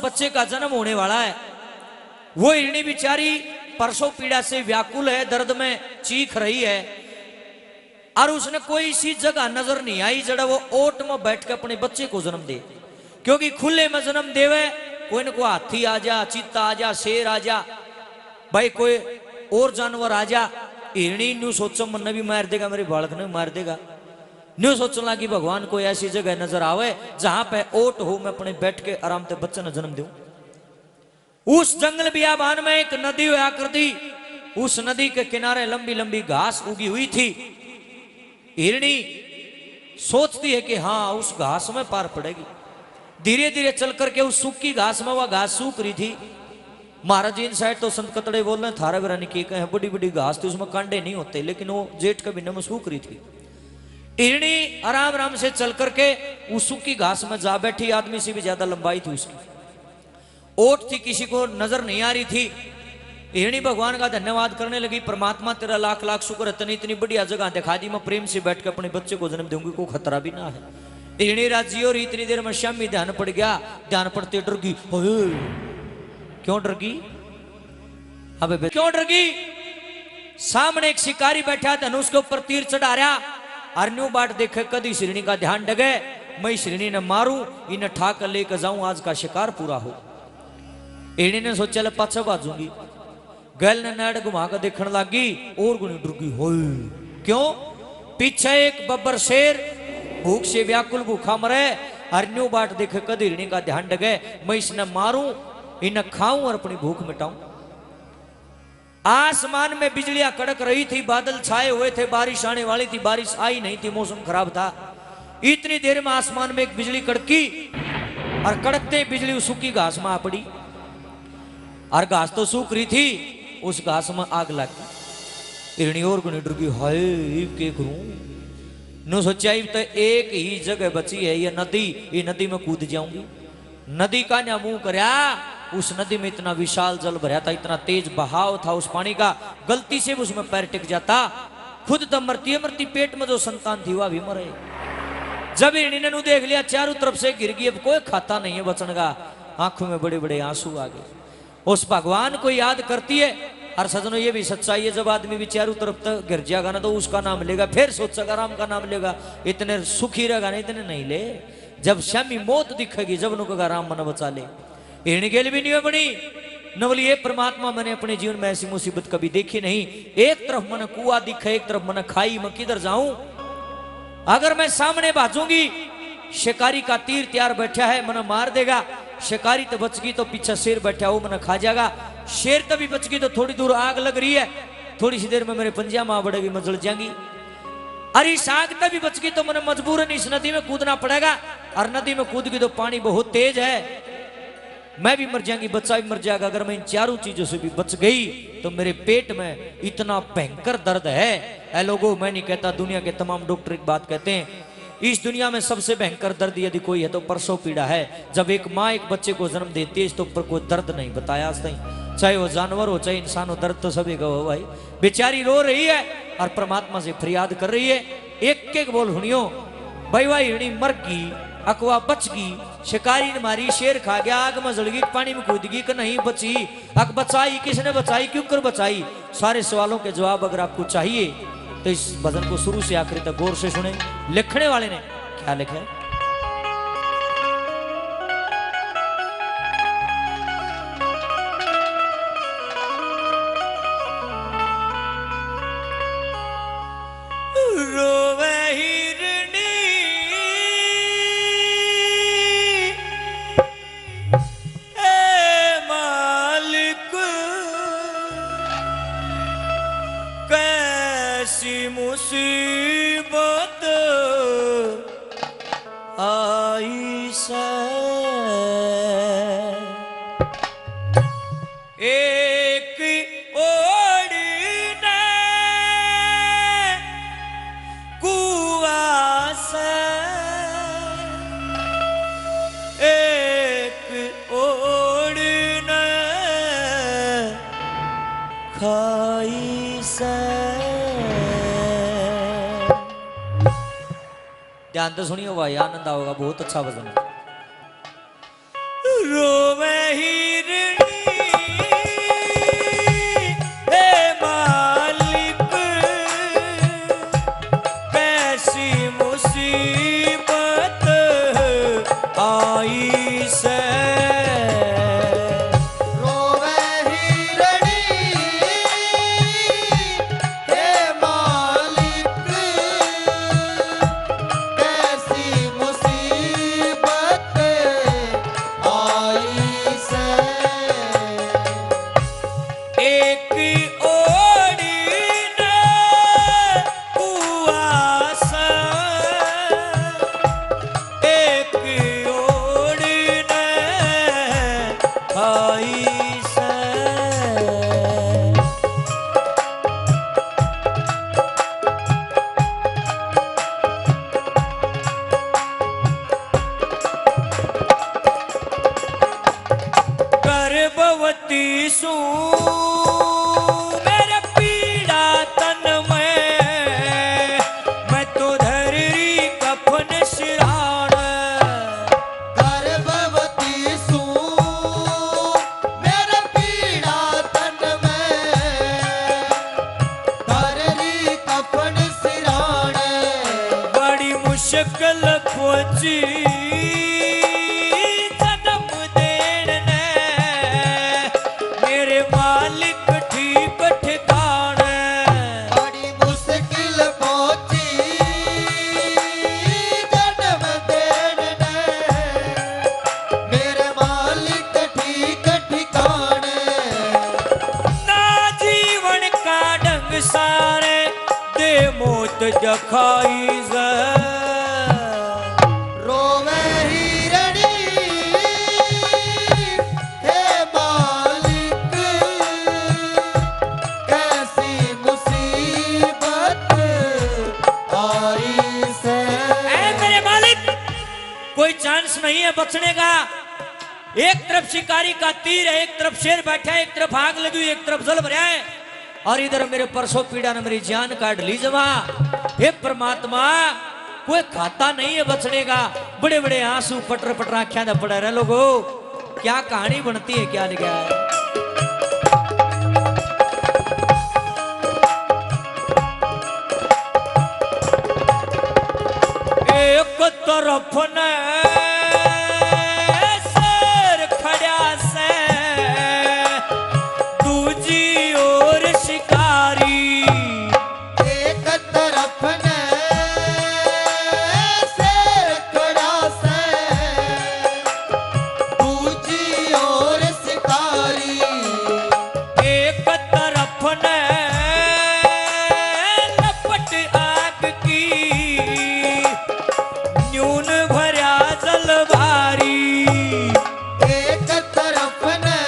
बच्चे का जन्म होने वाला है। वो हिरणी बेचारी परसों पीड़ा से व्याकुल है, दर्द में चीख रही है, और उसने कोई सी जगह नजर नहीं आई जड़ा वो ओट में बैठ के अपने बच्चे को जन्म दे। क्योंकि खुले में जन्म देवे, कोई न कोई हाथी आ जा, चीता आ जा, शेर आ जा, भाई कोई और जानवर आ जा, हिरणी न्यू सोचो मन भी मार देगा, मेरे बालक ने मार देगा। न्यू सोचना कि भगवान कोई ऐसी जगह नजर आवे जहां पे ओट हो, मैं अपने बैठ के आराम से बच्चे ने जन्म दूं। उस जंगल बियाबान में एक नदी हुआ करती, उस नदी के किनारे लंबी लंबी घास उगी हुई थी। हिरणी सोचती है कि हाँ उस घास में पार पड़ेगी। धीरे धीरे चल करके उस सूखी घास में वह घास सूख रही थी। महाराज इन साइड तो संत कतड़े बोल रहे थारा बिरानी की कहे बड़ी बड़ी घास थी, उसमें कांडे नहीं होते, लेकिन वो जेठ के महीने में सूख रही थी। हिरणी आराम आराम से चल करके उस सूखी घास में जा बैठी। आदमी से भी ज्यादा लंबाई थी उसकी, ओट थी, किसी को नजर नहीं आ रही थी। हिरणी भगवान का धन्यवाद करने लगी, परमात्मा तेरा लाख लाख शुक्र है, तनी इतनी बढ़िया जगह दिखा दी, मैं प्रेम से बैठ के अपने बच्चे को जन्म दूंगी, कोई खतरा भी ना है। हिरणी राजी और इतनी देर में श्यामी ध्यान पड़ गया। ध्यान पड़ते डर गई। क्यों डर गई? अबे क्यों डर गई? सामने एक शिकारी बैठा, धनुष के ऊपर तीर चढ़ा रहा। अरन्यू बाट देखे कदी हिरणी का ध्यान डगे, मैं हिरणी ने मारू, इन्हें ठाकर लेकर जाऊं, आज का शिकार पूरा हो। हिरणी ने सोचा ले पाछे बाजूंगी। गैल ने नाड़ घुमा कर देखने लगी और गुनी डर गई। हो क्यों? पीछे एक बब्बर शेर भूख से व्याकुल भूखा मरे। अरन्यू बाट देखे कदी हिरणी का ध्यान डगे, मैं इसने मारूं, इन्हें खाऊं और अपनी भूख मिटाऊं। आसमान में बिजलियां कड़क रही थी, बादल छाए हुए थे, बारिश आने वाली थी, बारिश आई नहीं थी, मौसम खराब था। इतनी देर में आसमान में एक बिजली कड़की और कड़कते बिजली उस सूखी घास में आ पड़ी। और घास तो सूख रही थी, उस घास में आग लग गई। हिरणी और गुनी डर गई। हाय के करूं? नो सोचा तो एक ही जगह बची है, ये नदी, ये नदी में कूद जाऊंगी। नदी का ना मुंह करया, उस नदी में इतना विशाल जल भरा था, इतना तेज बहाव था उस पानी का, गलती से उसमें पैर टिक जाता, खुद तो मरती मरती, पेट में जो संतान थी वह भी मरे। जब हिरणी ने देख लिया चारों तरफ से गिर गई, अब कोई खाता नहीं है बचन का, आंखों में बड़े बड़े आंसू आ गए। उस भगवान को याद करती है। और सजनों ये भी सच्चाई है, जब आदमी भी चारों तरफ तक गिर जाएगा ना तो उसका नाम लेगा, फिर सोचेगा राम का नाम लेगा, इतने सुखी रहेगा ना, इतने नहीं ले। जब श्यामी मौत दिखेगी, जब नुकेगा राम मन बचा ले। हिरणी गेल भी नहीं बनी नवली, ये परमात्मा मैंने अपने जीवन में ऐसी मुसीबत कभी देखी नहीं। एक तरफ मन कुआ दिखे, एक तरफ मन खाई, मैं किधर जाऊं? अगर मैं सामने भाजूंगी, शिकारी का तीर तैयार बैठा है, मन मार देगा। शिकारी तो बच गई, तो पीछे शेर बैठा वो मन खा जाएगा। शेर तभी बच गई तो थोड़ी दूर आग लग रही है, थोड़ी सी देर में मेरे पंजा में बढ़ेगी, मैं जल जाएंगी। अरे इस आग तभी बच गई तो मैंने मजबूरन इस नदी में कूदना पड़ेगा, और नदी में कूद गई तो पानी बहुत तेज है, मैं भी मर जाऊंगी, बच्चा भी मर जाएगा। अगर मैं इन चारों चीजों से भी बच गई तो मेरे पेट में इतना भयंकर दर्द है। ऐ लोगों, मैं नहीं कहता, दुनिया के तमाम डॉक्टर एक बात कहते हैं, इस दुनिया में सबसे भयंकर दर्द यदि कोई है तो प्रसव पीड़ा है। जब एक माँ एक बच्चे को जन्म देती है, इसके ऊपर कोई दर्द नहीं बताया आज नहीं, चाहे वो जानवर हो चाहे इंसान हो, दर्द तो सभी का हो भाई। बेचारी रो रही है और परमात्मा से फरियाद कर रही है। एक एक बोल सुनियो भाई, वाह हिरणी मर गई, अकवा बच गई, शिकारी ने मारी, शेर खा गया, आग में जल गई, पानी में कूद गई कि नहीं बची, अक बचाई किसने बचाई, क्यों कर बचाई? सारे सवालों के जवाब अगर आपको चाहिए तो इस भजन को शुरू से आखिरी तक गौर से सुने। लिखने वाले ने क्या लिखा है? रोवे हिरणी ए मालिक, कैसी मुसीबत आई से, एक ओढ़ी ने कुआ से, एक ओढ़ी ने खाई से। ध्यान तो सुनियो भाई, आनंद आओगा, बहुत अच्छा भजन है। रोवे जखाई से। गर्भवती सू मेरे पीड़ा तन में, मैं तो धरी कफन सिराण। गर्भवती सू मेरे पीड़ा तन में, धरी कफन सिराण। बड़ी मुश्किल पहुंची जन्म देण ने, मेरे मालिक ठीक ठिकाने। बड़ी मुश्किल पहुंची जन्म देण ने, मेरे मालिक ठीक ठिकाने। ना जीवन का ढंग सारे दे मौत जखाई से। रोवे हिरणी हे मालिक, कैसी मुसीबत आई से। ऐ मेरे मालिक, कोई चांस नहीं है बचने का। एक तरफ शिकारी का तीर है, एक तरफ शेर बैठा है, एक तरफ आग लगी हुई, एक तरफ जल भरा है, और इधर मेरे परसों पीड़ा ने मेरी जान काट ली जमा। हे परमात्मा, कोई खाता नहीं है बचने का। बड़े बड़े आंसू पटर पटर आख्या ना पड़ा रहे लोगो। क्या कहानी बनती है, क्या लिखा है। एक तरफ ने शेर खड़ा से, दूजी ओर शिकारी। एक तरफ ने शेर खड़ा से, दूजी ओर शिकारी। एक तरफ ने लपट आग की, न्यून भरा जल भारी। एक तरफ ने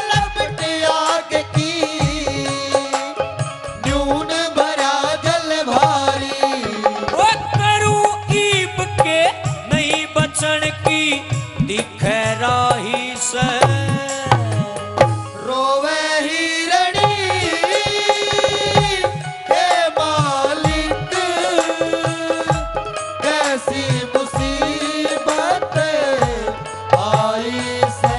लपट आग की, न्यून भरा जल भारी। वो करूं ईब के नहीं बचन की, दिखे राही से। रोवे हिरणी हे मालिक, कैसी मुसीबत आई से।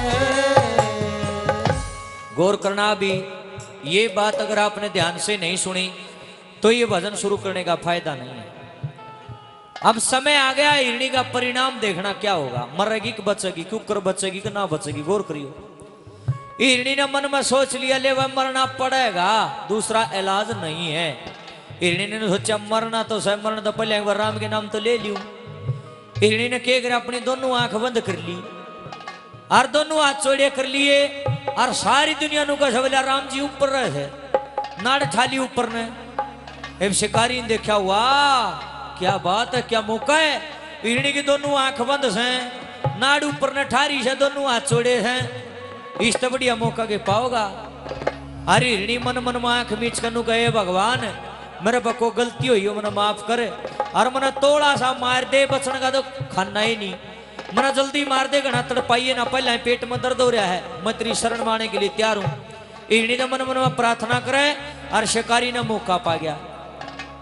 गौर करना भी, ये बात अगर आपने ध्यान से नहीं सुनी तो ये भजन शुरू करने का फायदा नहीं है। अब समय आ गया, हिरणी का परिणाम देखना क्या होगा। मरेगी कि बचेगी, कुकर बचेगी कि ना बचेगी, गौर करियो। हिरणी ने मन में सोच लिया ले वह मरना पड़ेगा, दूसरा इलाज नहीं है। हिरणी ने सोचा मरना तो सह, मरना तो पहले एक बार राम के नाम तो ले लियो। हिरणी ने क्या करा, अपनी दोनों आंख बंद कर ली और दोनों हाथ चौड़े कर लिए, और सारी दुनिया नु कहा बोला राम जी ऊपर रहे है, नाड़ ठाली ऊपर ने। अब शिकारी ने देखा, वाह क्या बात है, क्या मौका है। हिरणी की दोनों आंख बंद हैं, नाड़ ऊपर ने ठारी है, दोनों हाथ चौड़े हैं। इस तो बढ़िया मौका के पाओगा। अरे हिरणी मन मन में आंख मीच कर कहे, भगवान मेरे बको गलती हुई हो, मने माफ करे, और मने थोड़ा सा मार दे, बचने का तो खाना ही नहीं। मना जल्दी मार दे, घना तड़पाइए ना, पहले पेट में दर्द हो रहा है, मैं तेरी शरण माने के लिए तैयार हूं। हिरणी ने मन मन में प्रार्थना करे, और शिकारी ने मौका पा गया।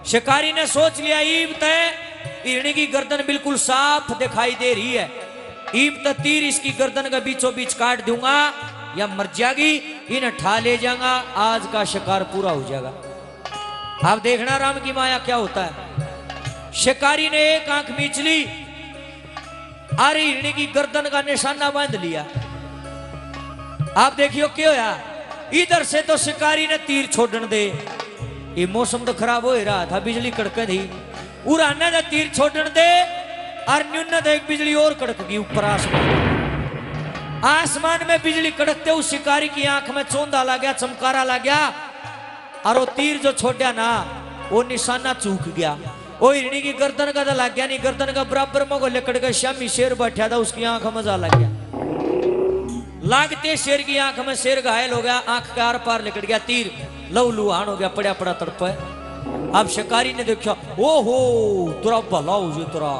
शिकारी ने सोच लिया ईब तय, हिरणी की गर्दन बिल्कुल साफ दिखाई दे रही है, ईब तय तीर इसकी गर्दन का बीचों बीच काट दूंगा या मर जाएगी, इन्हें ठा ले जाऊंगा, आज का शिकार पूरा हो जाएगा। आप देखना राम की माया क्या होता है। शिकारी ने एक आंख मीच ली, अरे हिरणी की गर्दन का निशाना बांध लिया। आप देखियो क्या होया, इधर से तो शिकारी ने तीर छोड़न दे, ये मौसम तो खराब हो रहा था, बिजली कड़क थी, उड़ाने का तीर छोड़न दे, और न्यून एक बिजली और कड़क गई ऊपर आसमान। आसमान में बिजली कड़कते उस शिकारी की आंख में चौंधा लग गया, चमकारा लग गया, और वो तीर जो छोड़ा ना वो निशाना चूक गया। वो हिरणी की गर्दन का तो लग गया नहीं, गर्दन का बराबर में को लकड़ का श्यामी शेर बैठा था, उसकी आंख में जा लग गया। लागते शेर की आंख में शेर घायल हो गया, आंख के आर पार निकल गया तीर, लहू लुहान हो गया, पड़ा पड़ा तड़प है। अब शिकारी ने देखा, ओहो तुरा भला हो जो तुरा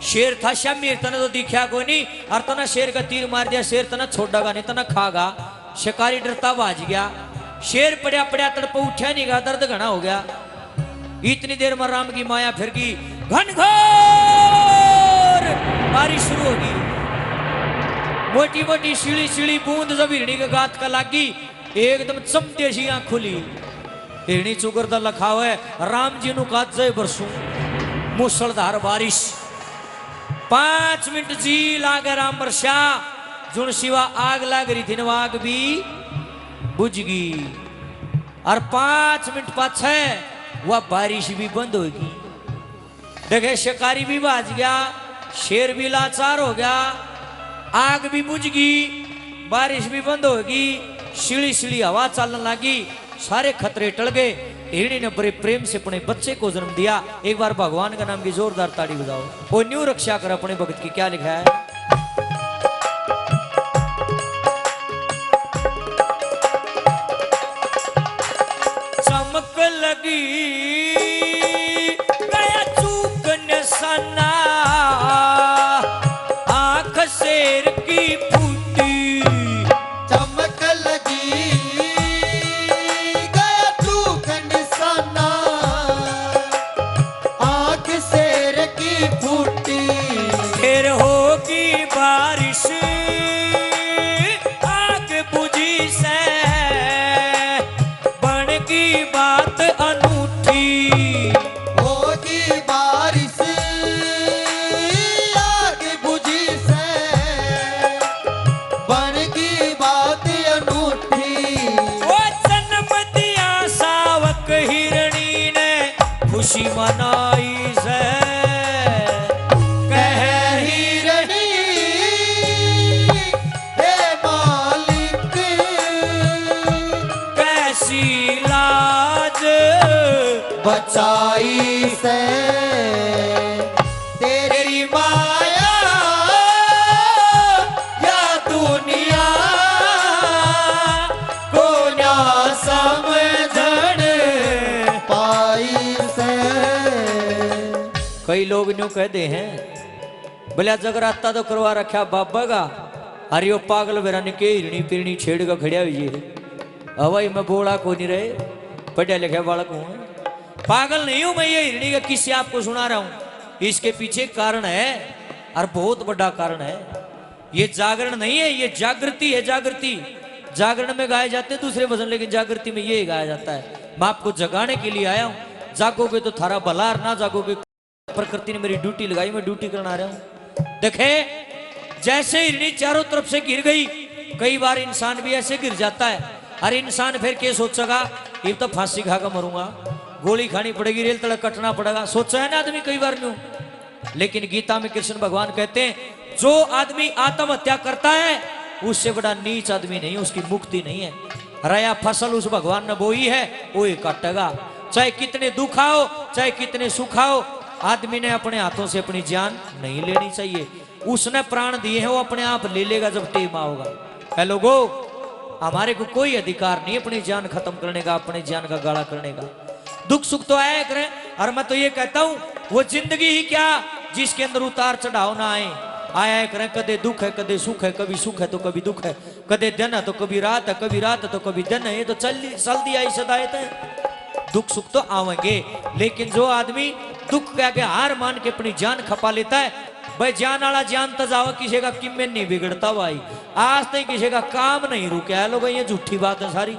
शेर था शमीर, तना तो दिखा कोई नहीं, और तना शेर का तीर मार दिया, शेर तना छोड़ेगा नहीं, तना खागा। शिकारी डरता भाज गया, शेर पड़ा पड़ा तड़प उठा नहीं गया, दर्द घना हो गया। इतनी देर में राम की माया फिर गई, घनघोर बारिश शुरू होगी, मोटी मोटी सीढ़ी सीढ़ी बूंद जब हिरणी के गात का लागी, एकदम चमते सी आंख खुली, हिरणी चुगरदा लखा है राम जी नु काज जय बरसू, मूसलधार बारिश। 5 मिनट जी लागे राम बरसा, जुन शिवा आग लाग रही थी, आग भी बुझ गई, और 5 मिनट पाछे वह बारिश भी बंद होगी। देखे शिकारी भी भाज गया, शेर भी लाचार हो गया, आग भी बुझ गई, बारिश भी बंद होगी, सीढ़ी सीढ़ी हवा चलने लगी, सारे खतरे टल गए। हिरणी ने बड़े प्रेम से अपने बच्चे को जन्म दिया। एक बार भगवान का नाम की जोरदार ताड़ी बजाओ। वो न्यू रक्षा कर अपने भक्त की, क्या लिखा है? चमक लगी गया चूक निशाना, आंख शेर की फूटी, चमक लगी गया चूक निशाना, आंख शेर की फूटी, फिर होगी बारिश आग बुझी से, बन की बात अनूठी, होगी बारिश आग बुझी से, बन की बात अनूठी। वो जन्म दिया सावक हिरणी ने, खुशी मनाई से, कह हिरणी हे मालिक, कैसी लाज बचाई से तेरी माया, या दुनिया को ना समझण पाई से। कई लोग न्यू कहते हैं, बोला जगराता तो करवा रखा बाबा का, अरे यो पागल बेरान के हिरणी पिरणी छेड़ का खड़िया हुई है। हवाई में बोला को नहीं रहे, पढ़ा लिखा बालक हूं, पागल नहीं हूं मैं, ये हिरणी का किस्से आपको सुना रहा हूं। इसके पीछे कारण है, और बहुत बड़ा कारण है। ये जागरण नहीं है, ये जागृति है। जागृति जागरण में गाए जाते हैं दूसरे भजन, लेकिन जागृति में ये गाया जाता है। मैं आपको जगाने के लिए आया हूं। जागोगे तो थारा भला, और ना जागोगे प्रकृति ने मेरी ड्यूटी लगाई, मैं ड्यूटी करना रहा हूं। देखे जैसे हिरणी चारों तरफ से गिर गई, कई बार इंसान भी ऐसे गिर जाता है। अरे इंसान फिर क्या सोचेगा, ये तो फांसी खाकर मरूंगा, गोली खानी पड़ेगी, रेल तड़क कटना पड़ेगा, सोचा है ना आदमी कई बार न्यू। लेकिन गीता में कृष्ण भगवान कहते हैं, जो आदमी आत्महत्या करता है उससे बड़ा नीच आदमी नहीं, उसकी मुक्ति नहीं है। रया फसल उस भगवान ने बोई है, वो ही काटेगा। चाहे कितने दुख आओ, चाहे कितने सुख आओ, आदमी ने अपने हाथों से अपनी जान नहीं लेनी चाहिए। उसने प्राण दिए हैं, वो अपने आप ले लेगा जब टेम आओगा। है लोगो, हमारे को कोई अधिकार नहीं अपनी जान खत्म करने का, अपनी जान का गाड़ा करने का। दुख सुख तो आया करें, और मैं तो ये कहता हूं, वो जिंदगी ही क्या जिसके अंदर उतार चढ़ाव ना आए। आया करें, कदे दुख है कदे सुख है, कभी सुख है तो कभी दुख है, कदे दिन है तो कभी रात है, कभी रात है तो कभी दिन है। ये तो चल दिया ही सदायत है। दुख सुख तो आवेंगे, लेकिन जो आदमी दुख कह के हार मान के अपनी जान खपा लेता है, भाई जान वाला जान तो जाओ, किसी का किमें नहीं बिगड़ता भाई। आज तक किसी का काम नहीं रुका लो भाई, ये झूठी बात है सारी।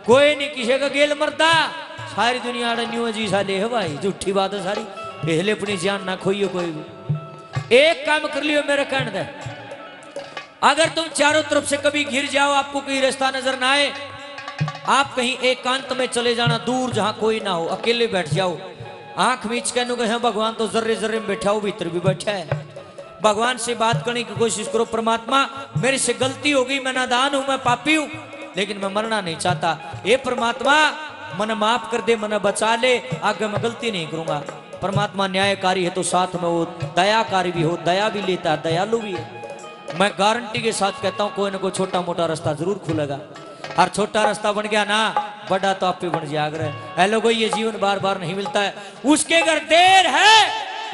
कोई नहीं किसी का गेल मरता, सारी दुनिया न्यू जी साले है भाई, झूठी बात है सारी। पहले अपनी जान ना खोइयो कोई भी। एक काम कर लियो मेरे कहने दे, अगर तुम चारों तरफ से कभी घिर जाओ, आपको कोई रास्ता नजर ना आए, आप कहीं एकांत में चले जाना, दूर जहां कोई ना हो, अकेले बैठ जाओ, आंख मीच के कहे भगवान तो जर्रे जर्रे में बैठा हो, भीतर भी बैठा है। भगवान से बात करने की कोशिश करो, परमात्मा मेरे से गलती हो गई, मैं नादान हूं, मैं पापी हूं, लेकिन मैं मरना नहीं चाहता। ये परमात्मा मन माफ कर दे, मन बचा ले, आगे मैं गलती नहीं करूंगा। परमात्मा न्यायकारी है तो साथ में वो दयाकारी भी हो, दया भी लेता है, दयालु भी है। मैं गारंटी के साथ कहता हूं कोई ना कोई छोटा मोटा रास्ता जरूर खुलेगा। और छोटा रास्ता बन गया ना, बड़ा तो आप पे बन जाएगा। हेलो कोई, ये जीवन बार बार नहीं मिलता है। उसके घर देर है,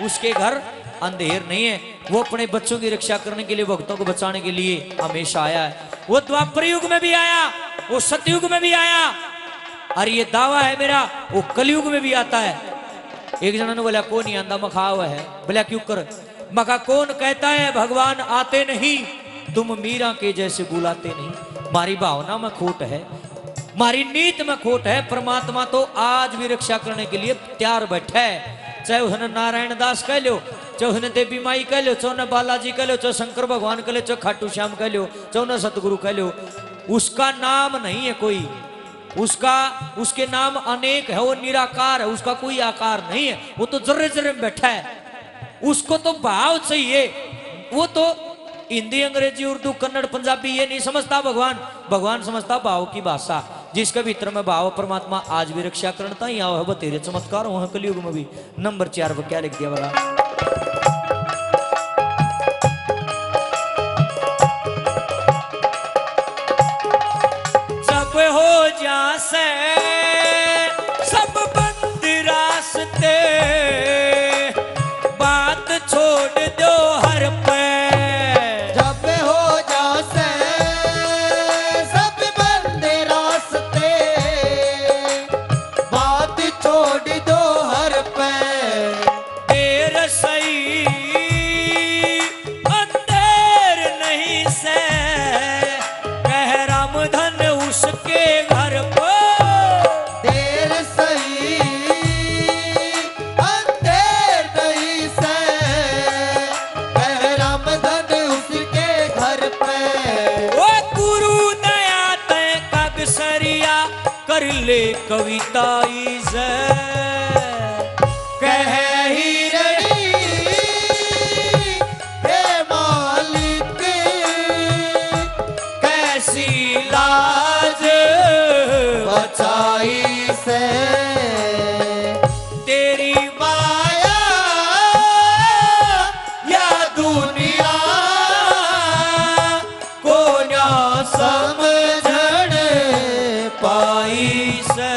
उसके घर अंधेर नहीं है। वो अपने बच्चों की रक्षा करने के लिए, भक्तों को बचाने के लिए हमेशा आया है। वो द्वापर युग में भी आया, वो सतयुग में भी आया, और ये दावा है मेरा वो कलयुग में भी आता है। एक जना ने बोला कौन नहीं आंदा, मखा हुआ है। बोला क्यों कर? मखा कौन कहता है भगवान आते नहीं, तुम मीरा के जैसे बुलाते नहीं। मारी भावना में खोट है, मारी नीत में खोट है। परमात्मा तो आज भी रक्षा करने के लिए तैयार बैठा है। चाहे उसने नारायण दास कह लो, चाहे उसने देवी माई कह लो, चाहे उन्हें बालाजी कह लो, चाहे शंकर भगवान कह लो, चाहे खाटू श्याम कह लो, चाहे उन्हें सतगुरु कह लो, उसका नाम नहीं है कोई। उसके नाम अनेक है, वो निराकार है, उसका कोई आकार नहीं है। वो तो जर्रे जर्रे में बैठा है। उसको तो भाव चाहिए। वो तो हिंदी, अंग्रेजी, उर्दू, कन्नड़, पंजाबी ये नहीं समझता भगवान। भगवान समझता भाव की भाषा, जिसके भीतर में भाव। परमात्मा आज भी रक्षा करता ही आओ है। बतेरे चमत्कार हो कलयुग में भी। नंबर 4 पर क्या लिख दिया बोला? जब हो जासे सब बंद रास्ते, बात छोड़ दो हर पे। जब हो जासे सब बंद रास्ते, बात छोड़ दो हर पे। देर सही अंधेर नहीं से, कह रामधन उसके घर पर। देर सही अंधेर नहीं से, कह रामधन उसके घर पे। ओ गुरु दया तय कगसरिया, कर ले कविता इज़। कह हिरणी हे मालिक, कैसी लाज बचाई से तेरी माया या दुनिया को ना समझण पाई से।